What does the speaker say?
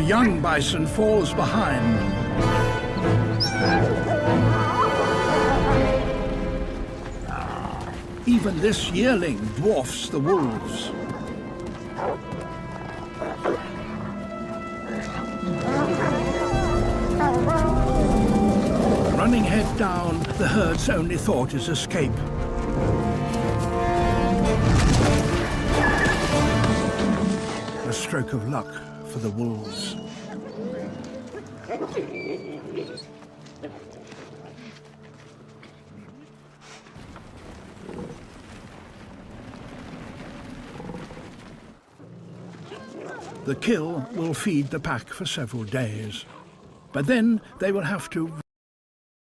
young bison falls behind. Even this yearling dwarfs the wolves. Running head down, the herd's only thought is escape. A stroke of luck for the wolves. The kill will feed the pack for several days, but then they will have to